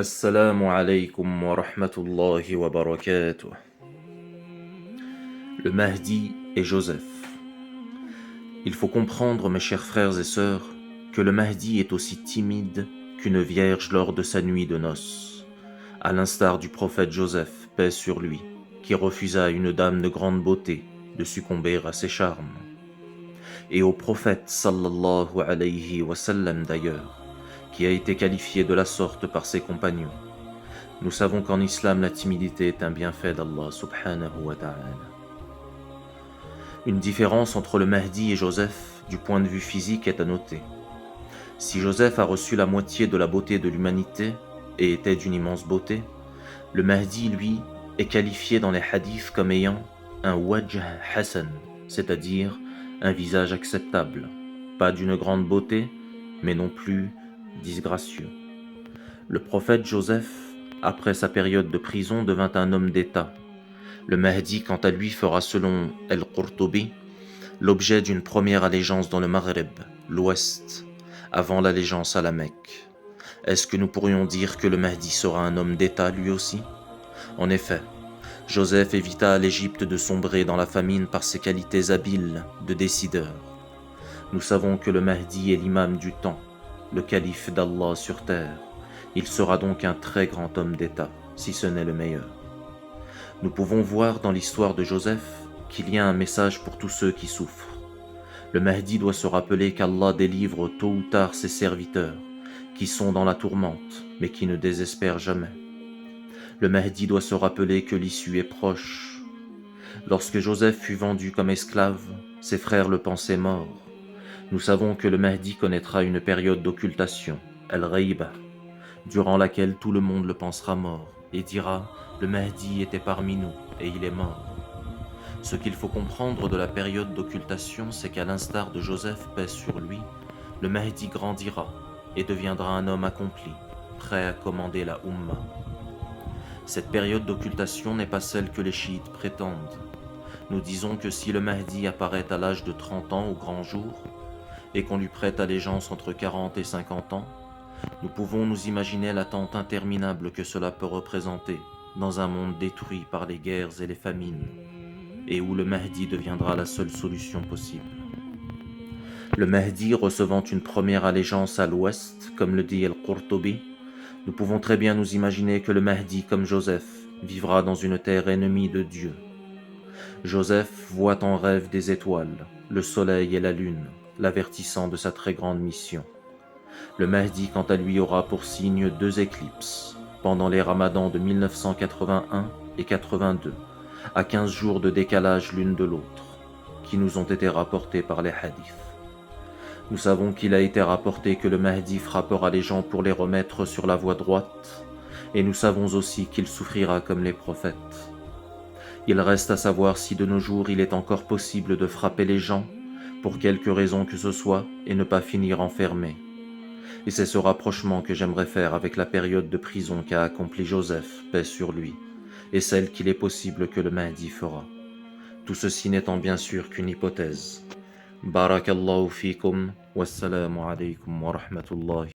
Assalamu alaikum wa rahmatullahi wa barakatuh. Le Mahdi et Joseph. Il faut comprendre, mes chers frères et sœurs, que le Mahdi est aussi timide qu'une vierge lors de sa nuit de noces, à l'instar du prophète Joseph, paix sur lui, qui refusa à une dame de grande beauté de succomber à ses charmes. Et au prophète sallallahu alayhi wa sallam d'ailleurs, qui a été qualifié de la sorte par ses compagnons. Nous savons qu'en islam, la timidité est un bienfait d'Allah subhanahu wa ta'ala. Une différence entre le Mahdi et Joseph, du point de vue physique, est à noter. Si Joseph a reçu la moitié de la beauté de l'humanité et était d'une immense beauté, le Mahdi, lui, est qualifié dans les hadiths comme ayant un wajh hasan, c'est-à-dire un visage acceptable, pas d'une grande beauté, mais non plus disgracieux. Le prophète Joseph, après sa période de prison, devint un homme d'État. Le Mahdi, quant à lui, fera, selon Al-Qurtubi, l'objet d'une première allégeance dans le Maghreb, l'Ouest, avant l'allégeance à la Mecque. Est-ce que nous pourrions dire que le Mahdi sera un homme d'État lui aussi? En effet, Joseph évita à l'Égypte de sombrer dans la famine par ses qualités habiles de décideur. Nous savons que le Mahdi est l'imam du temps, le calife d'Allah sur terre. Il sera donc un très grand homme d'État, si ce n'est le meilleur. Nous pouvons voir dans l'histoire de Joseph qu'il y a un message pour tous ceux qui souffrent. Le Mahdi doit se rappeler qu'Allah délivre tôt ou tard ses serviteurs, qui sont dans la tourmente, mais qui ne désespèrent jamais. Le Mahdi doit se rappeler que l'issue est proche. Lorsque Joseph fut vendu comme esclave, ses frères le pensaient mort. Nous savons que le Mahdi connaîtra une période d'occultation, al-Ghaiba, durant laquelle tout le monde le pensera mort et dira « Le Mahdi était parmi nous et il est mort ». Ce qu'il faut comprendre de la période d'occultation, c'est qu'à l'instar de Joseph, paix sur lui, le Mahdi grandira et deviendra un homme accompli, prêt à commander la Ummah. Cette période d'occultation n'est pas celle que les chiites prétendent. Nous disons que si le Mahdi apparaît à l'âge de 30 ans au grand jour, et qu'on lui prête allégeance entre 40 et 50 ans, nous pouvons nous imaginer l'attente interminable que cela peut représenter dans un monde détruit par les guerres et les famines, et où le Mahdi deviendra la seule solution possible. Le Mahdi recevant une première allégeance à l'ouest, comme le dit Al-Qurtubi, nous pouvons très bien nous imaginer que le Mahdi, comme Joseph, vivra dans une terre ennemie de Dieu. Joseph voit en rêve des étoiles, le soleil et la lune, l'avertissant de sa très grande mission. Le Mahdi, quant à lui, aura pour signe 2 éclipses, pendant les ramadans de 1981 et 82, à 15 jours de décalage l'une de l'autre, qui nous ont été rapportés par les hadiths. Nous savons qu'il a été rapporté que le Mahdi frappera les gens pour les remettre sur la voie droite, et nous savons aussi qu'il souffrira comme les prophètes. Il reste à savoir si de nos jours il est encore possible de frapper les gens, pour quelque raison que ce soit, et ne pas finir enfermé. Et c'est ce rapprochement que j'aimerais faire avec la période de prison qu'a accompli Joseph, paix sur lui, et celle qu'il est possible que le Mahdi fera. Tout ceci n'étant bien sûr qu'une hypothèse. Barakallahu fikum, wassalamu alaykum wa rahmatullahi.